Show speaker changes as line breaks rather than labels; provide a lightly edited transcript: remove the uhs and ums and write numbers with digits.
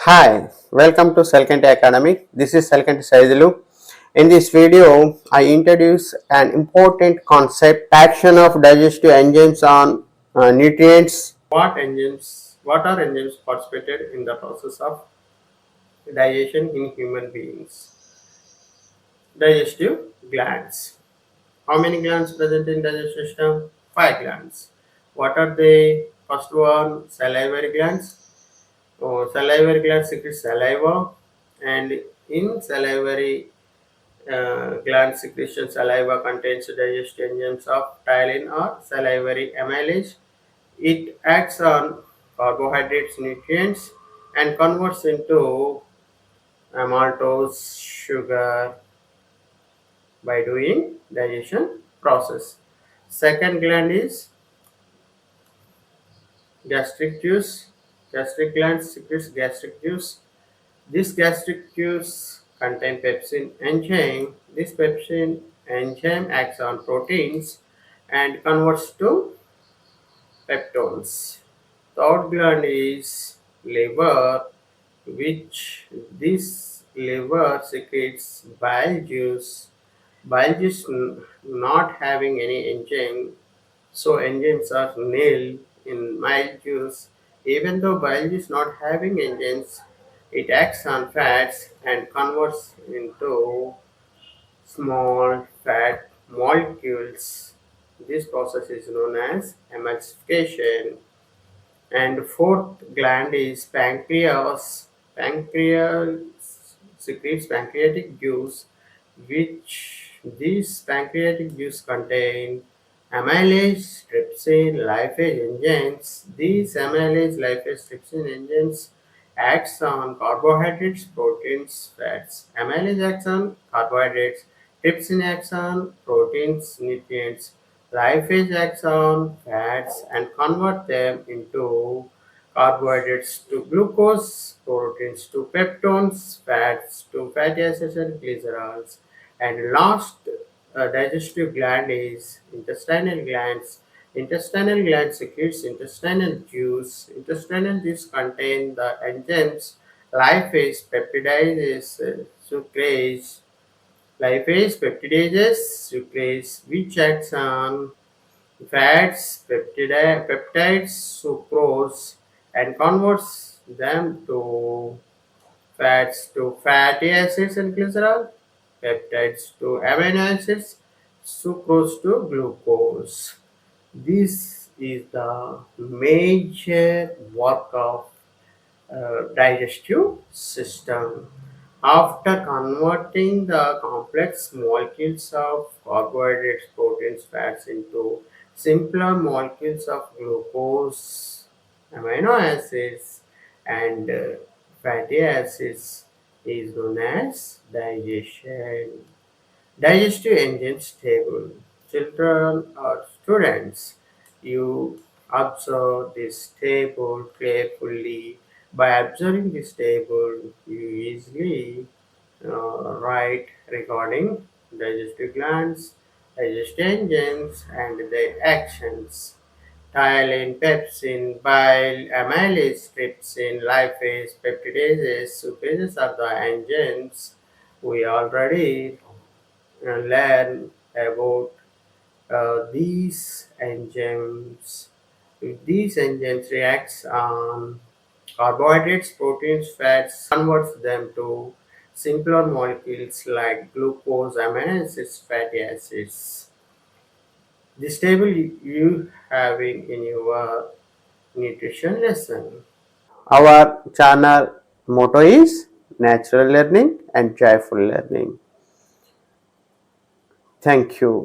Hi, welcome to Selkanti Academy. This is Selkanti Saidilu. In this video, I introduce an important concept: action of digestive enzymes on nutrients. What are enzymes participated in the process of digestion in human beings? Digestive glands. How many glands present in digestive system? 5 glands. What are they? First one, salivary glands. Salivary glands secrete saliva, and in salivary gland secretion, saliva contains digestive enzymes of ptyalin or salivary amylase. It acts on carbohydrates, nutrients, and converts into maltose sugar by doing digestion process. Second gland is gastric juice. Gastric gland secretes gastric juice. This gastric juice contains pepsin enzyme. This pepsin enzyme acts on proteins and converts to peptones. Third gland is liver, which this liver secretes bile juice. Bile juice not having any enzyme, so enzymes are nil in bile juice. Even though bile juice not having enzymes, it acts on fats and converts into small fat molecules. This process is known as emulsification. And fourth gland is pancreas. Pancreas secretes pancreatic juice, which this pancreatic juice contain amylase, trypsin, lipase enzymes. These amylase, lipase, trypsin enzymes acts on carbohydrates, proteins, fats. Amylase acts on carbohydrates, trypsin acts on proteins, nutrients. Lipase acts on fats and convert them into carbohydrates to glucose, proteins to peptones, fats to fatty acids and glycerols. And last digestive gland is intestinal glands. Intestinal gland secretes intestinal juice. Intestinal juice contain the enzymes lipase, peptidases, sucrase, lipase, peptidases, sucrase, which acts on fats, peptides, sucrose, and converts them to fats to fatty acids and glycerol, peptides to amino acids, sucrose to glucose. This is the major work of digestive system. After converting the complex molecules of carbohydrates, proteins, fats into simpler molecules of glucose, amino acids, and fatty acids is known as digestion. Digestive enzymes table. Children or students, you observe this table carefully. By observing this table, you easily write regarding digestive glands, digestive enzymes, and their actions. Ptyalin, pepsin, bile, amylase, trypsin, lipase, peptidases, sucrases are the enzymes we already learn about these enzymes. If these enzymes reacts on carbohydrates, proteins, fats, converts them to simpler molecules like glucose, amino acids, fatty acids. This table you having in your nutrition lesson. Our channel motto is natural learning and joyful learning. Thank you.